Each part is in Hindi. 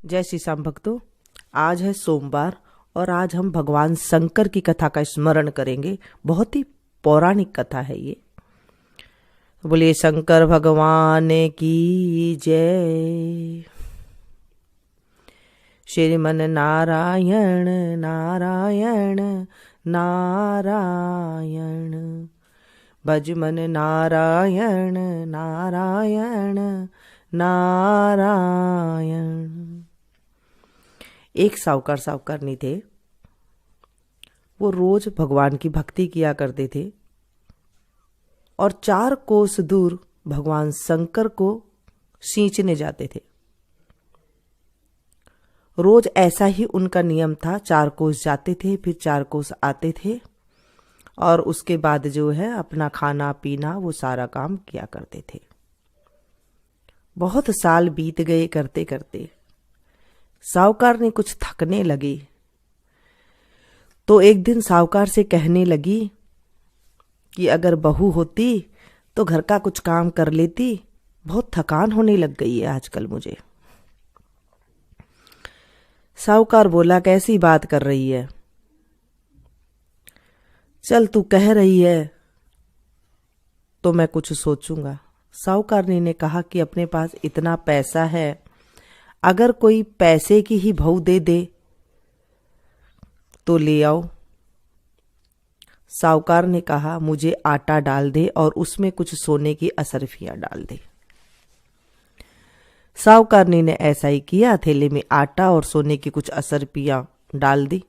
जय श्री श्याम भक्तों। आज है सोमवार और आज हम भगवान शंकर की कथा का स्मरण करेंगे। बहुत ही पौराणिक कथा है ये। बोलिए शंकर भगवान की जय। श्रीमन नारायण नारायण नारायण, भजमन नारायण नारायण नारायण। एक साहूकारनी थे। वो रोज भगवान की भक्ति किया करते थे और 4 कोस दूर भगवान शंकर को सींचने जाते थे। रोज ऐसा ही उनका नियम था। 4 कोस जाते थे, फिर 4 कोस आते थे और उसके बाद जो है अपना खाना पीना वो सारा काम किया करते थे। बहुत साल बीत गए करते करते। साहूकार ने कुछ थकने लगी तो एक दिन साहूकार से कहने लगी कि अगर बहू होती तो घर का कुछ काम कर लेती, बहुत थकान होने लग गई है आजकल मुझे। साहूकार बोला, कैसी बात कर रही है? चल तू कह रही है तो मैं कुछ सोचूंगा। साहूकारनी ने कहा कि अपने पास इतना पैसा है, अगर कोई पैसे की ही बहू दे दे तो ले आओ। साहूकार ने कहा, मुझे आटा डाल दे और उसमें कुछ सोने की असरफियां डाल दे। साहूकारनी ने ऐसा ही किया। थैले में आटा और सोने की कुछ असरफियां डाल दी।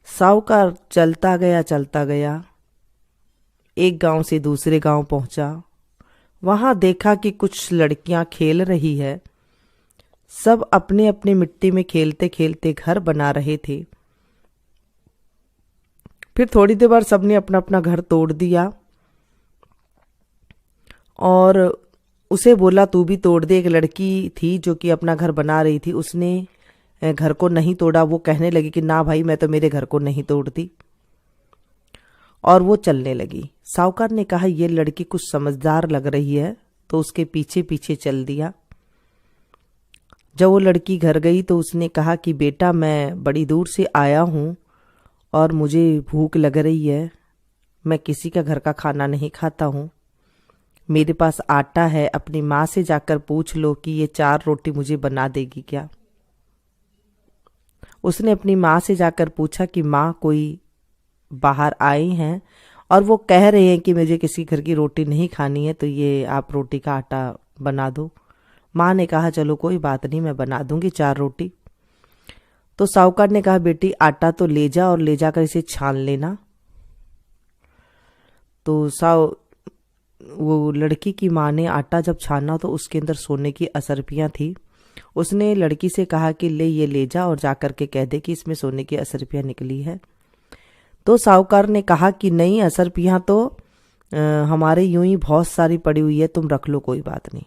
साहूकार चलता गया। एक गांव से दूसरे गांव पहुंचा। वहां देखा कि कुछ लड़कियां खेल रही है। सब अपने अपने मिट्टी में खेलते खेलते घर बना रहे थे। फिर थोड़ी देर बाद सबने अपना अपना घर तोड़ दिया और उसे बोला तू भी तोड़ दे। एक लड़की थी जो कि अपना घर बना रही थी, उसने घर को नहीं तोड़ा। वो कहने लगी कि ना भाई, मैं तो मेरे घर को नहीं तोड़ती, और वो चलने लगी। साहूकार ने कहा ये लड़की कुछ समझदार लग रही है, तो उसके पीछे पीछे चल दिया। जब वो लड़की घर गई तो उसने कहा कि बेटा, मैं बड़ी दूर से आया हूँ और मुझे भूख लग रही है। मैं किसी का घर का खाना नहीं खाता हूँ। मेरे पास आटा है, अपनी माँ से जाकर पूछ लो कि ये 4 रोटी मुझे बना देगी क्या। उसने अपनी माँ से जाकर पूछा कि माँ, कोई बाहर आए हैं और वो कह रहे हैं कि मुझे किसी घर की रोटी नहीं खानी है, तो ये आप रोटी का आटा बना दो। माँ ने कहा चलो कोई बात नहीं, मैं बना दूंगी 4 रोटी। तो साहूकार ने कहा बेटी, आटा तो ले जा और ले जाकर इसे छान लेना। तो वो लड़की की माँ ने आटा जब छाना तो उसके अंदर सोने की असरफियां थी। उसने लड़की से कहा कि ले जा और जाकर के कह दे कि इसमें सोने की असरफियां निकली है। तो साहूकार ने कहा कि नहीं, असरफियां तो हमारे यूं ही बहुत सारी पड़ी हुई है, तुम रख लो, कोई बात नहीं।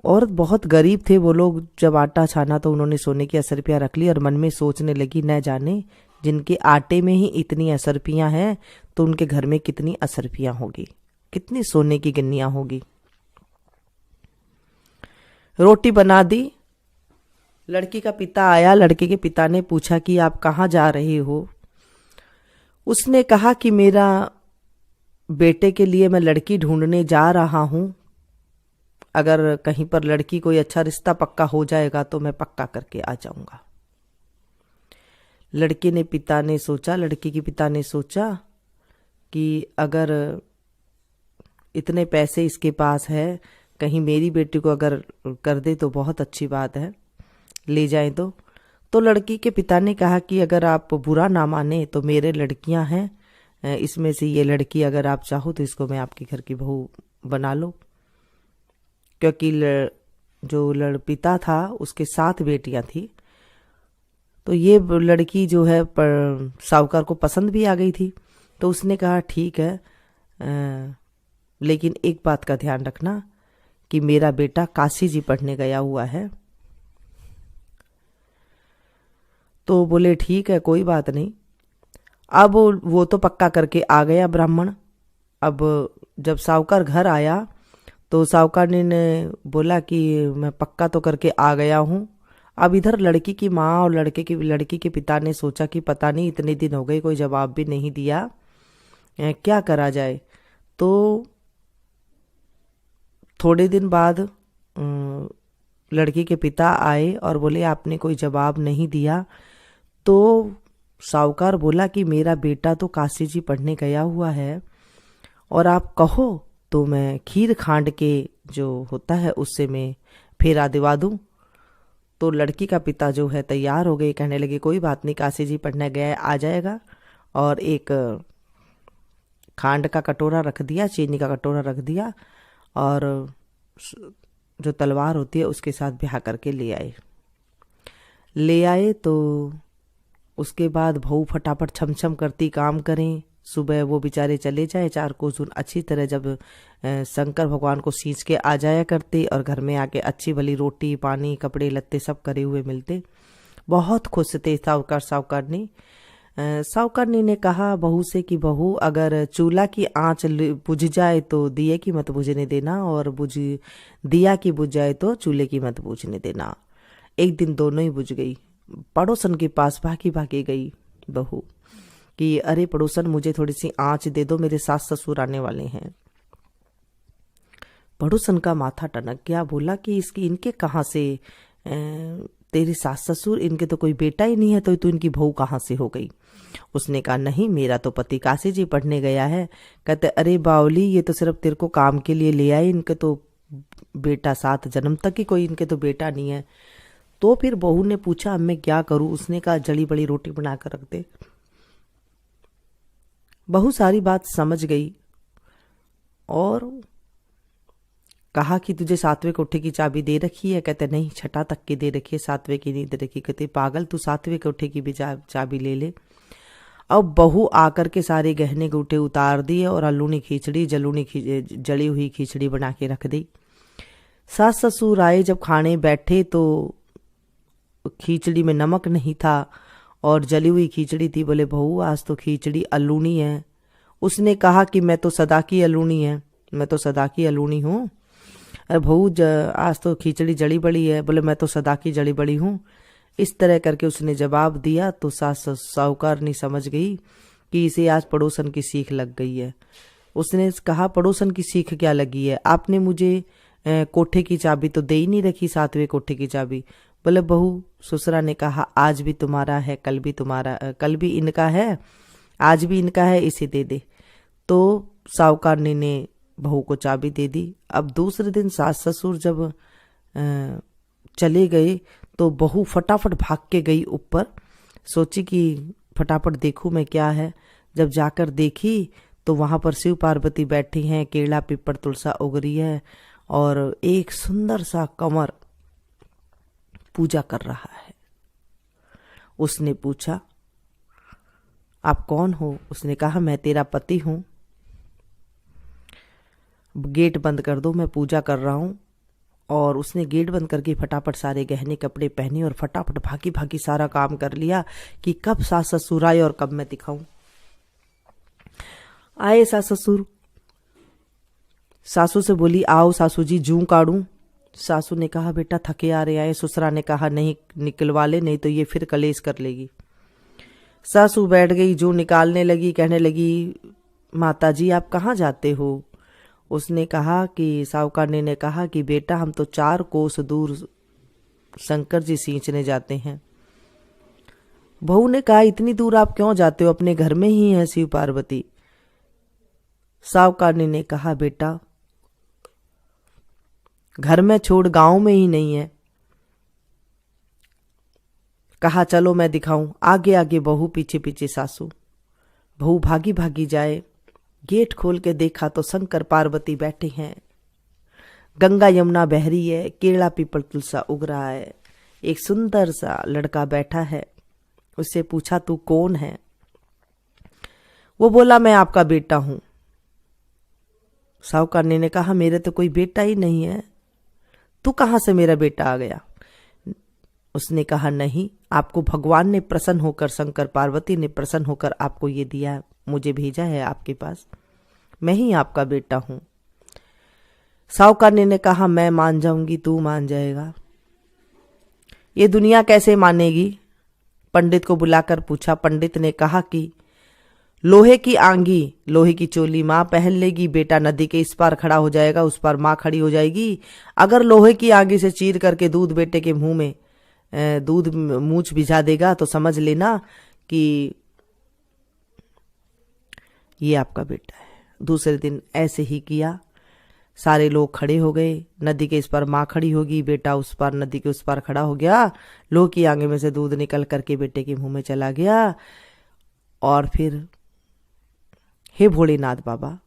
और बहुत गरीब थे वो लोग। जब आटा छाना तो उन्होंने सोने की असरफियां रख ली और मन में सोचने लगी, न जाने जिनके आटे में ही इतनी असरफियां हैं तो उनके घर में कितनी असरफियां होगी, कितनी सोने की गिन्नियां होगी। रोटी बना दी। लड़की का पिता आया। लड़के के पिता ने पूछा कि आप कहाँ जा रहे हो। उसने कहा कि मेरा बेटे के लिए मैं लड़की ढूंढने जा रहा हूं। अगर कहीं पर लड़की कोई अच्छा रिश्ता पक्का हो जाएगा तो मैं पक्का करके आ जाऊंगा। लड़की के पिता ने सोचा कि अगर इतने पैसे इसके पास है, कहीं मेरी बेटी को अगर कर दे तो बहुत अच्छी बात है, ले जाए तो लड़की के पिता ने कहा कि अगर आप बुरा ना माने तो मेरे लड़कियां हैं, इसमें से ये लड़की अगर आप चाहो तो इसको मैं आपके घर की बहू बना लो। क्योंकि जो पिता था उसके 7 बेटियां थी, तो ये लड़की जो है साहूकार को पसंद भी आ गई थी। तो उसने कहा ठीक है, लेकिन एक बात का ध्यान रखना कि मेरा बेटा काशी जी पढ़ने गया हुआ है। तो बोले ठीक है, कोई बात नहीं। अब वो तो पक्का करके आ गया ब्राह्मण। अब जब साहूकार घर आया तो साहूकारनी ने बोला कि मैं पक्का तो करके आ गया हूँ। अब इधर लड़की की माँ और लड़की के पिता ने सोचा कि पता नहीं इतने दिन हो गए कोई जवाब भी नहीं दिया, क्या करा जाए। तो थोड़े दिन बाद लड़की के पिता आए और बोले आपने कोई जवाब नहीं दिया। तो साहूकार बोला कि मेरा बेटा तो काशी जी पढ़ने गया हुआ है और आप कहो तो मैं खीर खांड के जो होता है उससे मैं फेरा दिवा दूं। तो लड़की का पिता जो है तैयार हो गए, कहने लगे कोई बात नहीं, काशी जी पढ़ने गया है, आ जाएगा। और एक खांड का कटोरा रख दिया, चीनी का कटोरा रख दिया और जो तलवार होती है उसके साथ ब्याह करके ले आए। तो उसके बाद बहू फटाफट छमछम करती काम करें, सुबह वो बेचारे चले जाए, 4 कोस अच्छी तरह जब शंकर भगवान को सींच के आ जाया करते और घर में आके अच्छी भली रोटी पानी कपड़े लत्ते सब करे हुए मिलते। बहुत खुश थे साहूकारनी ने कहा बहू से कि बहू अगर चूल्हा की आंच बुझ जाए तो दिए की मत बुझने देना, और दिया की बुझ जाए तो चूल्हे की मत बुझने देना। एक दिन दोनों ही बुझ गई। पड़ोसन के पास भागी गई बहू कि अरे पड़ोसन मुझे थोड़ी सी आंच दे दो, मेरे सास ससुर आने वाले हैं। पड़ोसन का माथा टनक गया, बोला कि इनके कहाँ से तेरे सास ससुर, इनके तो कोई बेटा ही नहीं है, तो इनकी बहू कहाँ से हो गई। उसने कहा नहीं, मेरा तो पति काशी जी पढ़ने गया है। कहते अरे बावली ये तो सिर्फ तेरे को काम के लिए ले आए, इनके तो बेटा 7 जन्म तक ही कोई इनके तो बेटा नहीं है। तो फिर बहू ने पूछा अब मैं क्या करूं। उसने कहा जड़ी बड़ी रोटी बना कर रख दे। बहू सारी बात समझ गई और कहा कि तुझे 7वें कोठे की चाबी दे रखी है। कहते नहीं, 6 तक की दे रखी है, 7वें की नहीं दे रखी। कहते पागल, तू 7वें कोठे की भी चाबी ले ले। अब बहू आकर के सारे गहने गुटे उतार दिए और अलूनी खिचड़ी जली हुई खिचड़ी बना के रख दी। सास ससुर आए, जब खाने बैठे तो खिचड़ी में नमक नहीं था और जली हुई खिचड़ी थी। बोले बहू आज तो खिचड़ी अलूनी है। उसने कहा कि मैं तो सदा की अलूनी है, मैं तो सदा की अलूनी हूँ। अरे बहू आज तो खिचड़ी जड़ी बड़ी है। बोले मैं तो सदा की जड़ी बड़ी हूँ। इस तरह करके उसने जवाब दिया। तो साहूकारनी समझ गई कि इसे आज पड़ोसन की सीख लग गई है। उसने कहा पड़ोसन की सीख क्या लगी है, आपने मुझे कोठे की चाबी तो दे ही नहीं रखी, 7वें कोठे की चाबी। बोले बहू, ससुरा ने कहा आज भी तुम्हारा है, कल भी इनका है, आज भी इनका है, इसे दे दे। तो साहूकारनी ने बहू को चाबी दे दी। अब दूसरे दिन सास ससुर जब चले गए तो बहू फटाफट भाग के गई ऊपर, सोची कि फटाफट देखूं मैं क्या है। जब जाकर देखी तो वहां पर शिव पार्वती बैठी हैं, केला पीपड़ तुलसा उगरी है और एक सुंदर सा कंवर पूजा कर रहा है। उसने पूछा आप कौन हो। उसने कहा मैं तेरा पति हूं, गेट बंद कर दो, मैं पूजा कर रहा हूं। और उसने गेट बंद करके फटाफट सारे गहने कपड़े पहने और फटाफट भागी सारा काम कर लिया कि कब सास ससुर आए और कब मैं दिखाऊं। आए सास ससुर, सासू से बोली आओ सासू जी जूं काटूं। सासू ने कहा बेटा थके आ रहे आए। ससुरा ने कहा नहीं निकलवा ले, नहीं तो ये फिर कलेश कर लेगी। सासू बैठ गई, जूं निकालने लगी, कहने लगी माता जी आप कहाँ जाते हो। उसने कहा कि साहूकारनी ने कहा कि बेटा हम तो 4 कोस दूर शंकर जी सींचने जाते हैं। बहू ने कहा इतनी दूर आप क्यों जाते हो, अपने घर में ही है शिव पार्वती। साहूकारनी ने कहा बेटा घर में छोड़ गांव में ही नहीं है। कहा चलो मैं दिखाऊं। आगे आगे बहू, पीछे पीछे सासू। बहू भागी जाए, गेट खोल के देखा तो शंकर पार्वती बैठे हैं, गंगा यमुना बह रही है, केला पीपल तुलसा उग रहा है, एक सुंदर सा लड़का बैठा है। उससे पूछा तू कौन है। वो बोला मैं आपका बेटा हूं। साहूकारनी ने कहा मेरे तो कोई बेटा ही नहीं है, तू कहां से मेरा बेटा आ गया। उसने कहा नहीं, आपको भगवान ने प्रसन्न होकर, शंकर पार्वती ने प्रसन्न होकर आपको ये दिया, मुझे भेजा है आपके पास, मैं ही आपका बेटा हूं। साहूकारनी ने कहा, मैं मान जाऊंगी, तू मान जाएगा? ये दुनिया कैसे मानेगी? पंडित को बुलाकर पूछा। पंडित ने कहा कि लोहे की आंगी, लोहे की चोली माँ पहन लेगी, बेटा नदी के इस पार खड़ा हो जाएगा, उस पार माँ खड़ी हो जाएगी। अगर लोहे की आंगी से चीर करके दूध बेटे के मुंह में दूध मूंछ भिजा देगा तो समझ लेना कि ये आपका बेटा है। दूसरे दिन ऐसे ही किया। सारे लोग खड़े हो गए। नदी के इस पार माँ खड़ी होगी, बेटा उस पार नदी के उस पार खड़ा हो गया। लोहे की आंगी में से दूध निकल करके बेटे के मुंह में चला गया। और फिर, हे भोलेनाथ बाबा,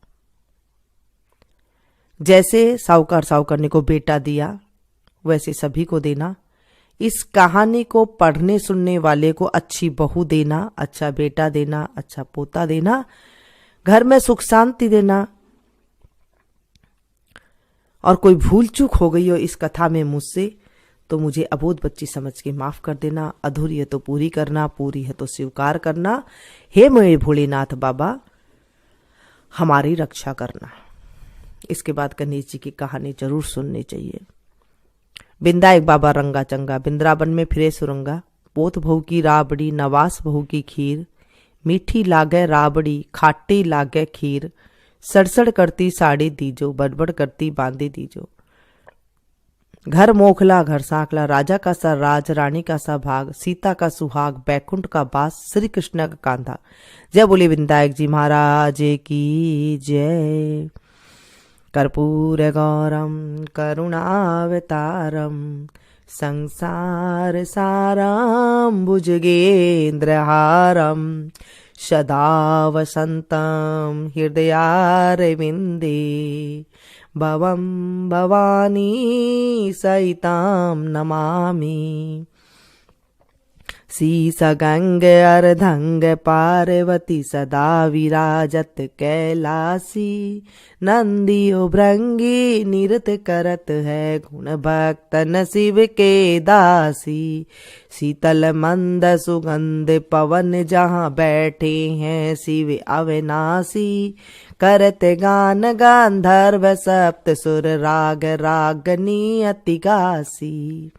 जैसे साहूकार साहूकारनी को बेटा दिया वैसे सभी को देना। इस कहानी को पढ़ने सुनने वाले को अच्छी बहू देना, अच्छा बेटा देना, अच्छा पोता देना, घर में सुख शांति देना। और कोई भूल चूक हो गई हो इस कथा में मुझसे तो मुझे अबोध बच्ची समझ के माफ कर देना। अधूरी है तो पूरी करना, पूरी है तो स्वीकार करना। हे मेरे भोलेनाथ बाबा, हमारी रक्षा करना। इसके बाद गणेश जी की कहानी जरूर सुननी चाहिए। बिंदा एक बाबा रंगा चंगा, बिंद्रावन में फिरे सुरंगा। पोत बहू की राबड़ी, नवास बहू की खीर, मीठी लागे राबड़ी, खाटी लागे खीर। सड़सड़ करती साड़ी दीजो, बड़बड़ करती बांधी दीजो। घर मोखला घर सांकला, राजा का सा राज, रानी का सा भाग, सीता का सुहाग, बैकुंठ का बास, श्री कृष्ण का कांधा। जय बोले विनायक जी महाराज की जय। कर्पूर गौरम करुणावतारम, संसार सारम भुजगेन्द्रहारम, सदा वसंतम हृदयारविंदे, भवं भवानी सहितां नमामि। शीसगंग अर्धंग पार्वती, सदा विराजत कैलासी। नंदियो भृंगी निरत करत है, गुण भक्तन शिव के दासी। शीतल मंद सुगंध पवन, जहाँ बैठे हैं शिव अविनाशी। करत गान गांधर्व सप्त सुर, राग रागनी अति गासी।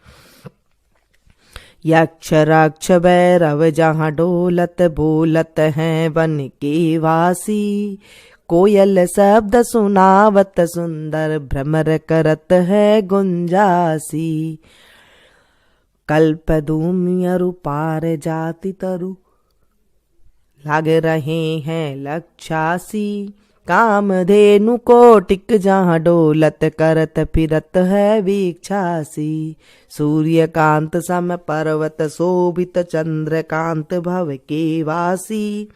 यक्ष राक्ष भैरव, जहाँ डोलत बोलत हैं वन के वासी। कोयल शब्द सुनावत सुंदर, भ्रमर करत है गुंजासी। कल्प दूमियरु पार जाति तरु, लाग रहे हैं लक्षासी। कामधेनु को टिक, जहाँ डोलत करत फिरत है वीक्षासी। सूर्यकांत सम पर्वत शोभित, चंद्रकांत भव के वासी।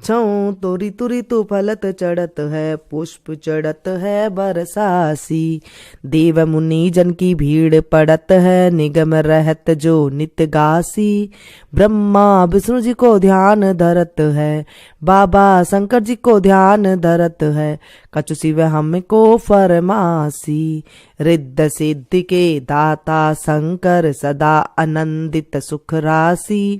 छऊ तो ऋतु ऋतु फलत चढ़त है, पुष्प चढ़त है बरसासी। देव मुनि जन की भीड़ पड़त है, निगम रहत जो नित गासी। ब्रह्मा विष्णु जी को ध्यान धरत है, बाबा शंकर जी को ध्यान धरत है। कछु शिव हमको फरमासी। रिद्ध सिद्धि के दाता शंकर, सदा आनंदित सुख राशि।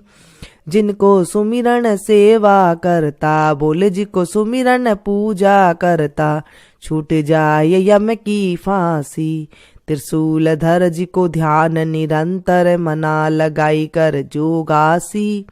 जिनको सुमिरन सेवा करता, बोले जी को सुमिरन पूजा करता। छूट जाए यम की फांसी। त्रिशूल धर जी को ध्यान निरंतर, मना लगाई कर जोगासी।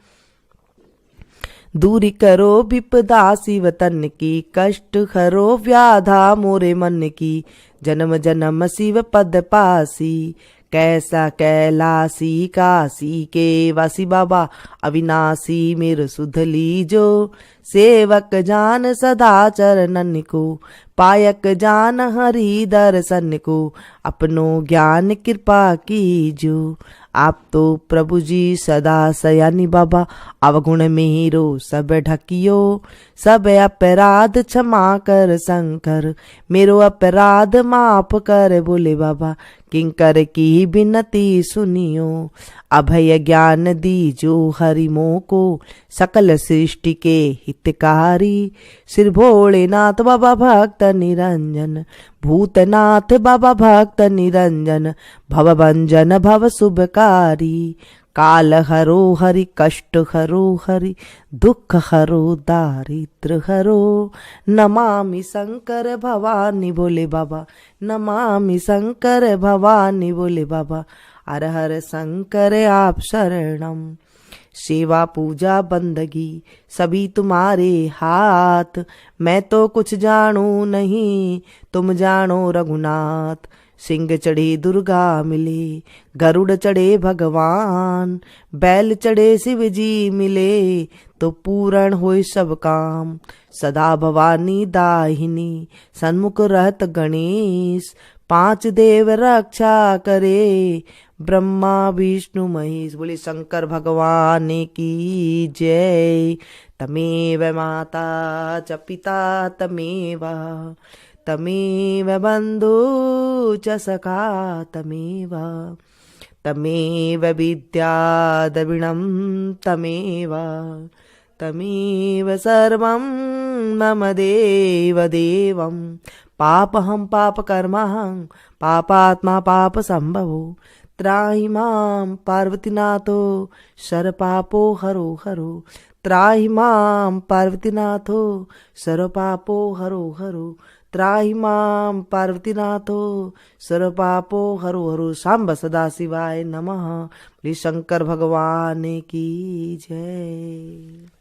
दूरी करो विपदासी वतन की, कष्ट हरो व्याधा मोरे मन की। जन्म जन्म शिव पद पासी, कैसा कैलासी काशी के वासी। बाबा अविनाशी मेरे सुध लीजो, सेवक जान सदा चरणन को। पायक जान हरि दर्शन को, अपनो ज्ञान कृपा कीजो। आप तो प्रभु जी सदा सयानी बाबा, अवगुण मेरो सब ढकियो। सब अपराध क्षमा कर शंकर, मेरो अपराध माफ कर बोले बाबा। किंकर की विनती सुनियो, अभय ज्ञान दीजो हरि मोह को। सकल सृष्टि के हितकारी, श्री भोलेनाथ बाबा भक्त निरंजन। भूतनाथ बाबा भक्त निरंजन, भवभंजन भव शुभकारी। काल हरो हरि कष्ट हरो हरि दुख हरो दारिद्र हरो। नमामि शंकर भवानी बोले बाबा, नमामि शंकर भवानी बोले बाबा। हर हर शंकर आप शरणम। सेवा पूजा बंदगी सभी तुम्हारे हाथ, मैं तो कुछ जानू नहीं तुम जानो रघुनाथ। सिंह चढ़े दुर्गा मिले, गरुड़ चढ़े भगवान, बैल चढ़े शिव जी मिले, तो पूर्ण होए सब काम। सदा भवानी दाहिनी सन्मुख रहत गणेश, पांच देव रक्षा करे ब्रह्मा विष्णु महेश। बोले शंकर भगवान की जय। तमेव माता च पिता तमेव, तमेव बंधु च सखा तमेव, तमेव विद्या द्रविणं तमेव, तमेव सर्वं मम देव देवं। पापहं पापकर्महं पापात्मा पाप संभवो, त्राहि मां पार्वतीनाथो सर्वपापो हरो हरो। त्राहि मां पार्वतीनाथो सर्वपापो हरो हरो। त्राहि मां पार्वतीनाथो सर्वपापो हरो हरो। सांब सदा शिवाय नमः। श्री शंकर भगवान की जय।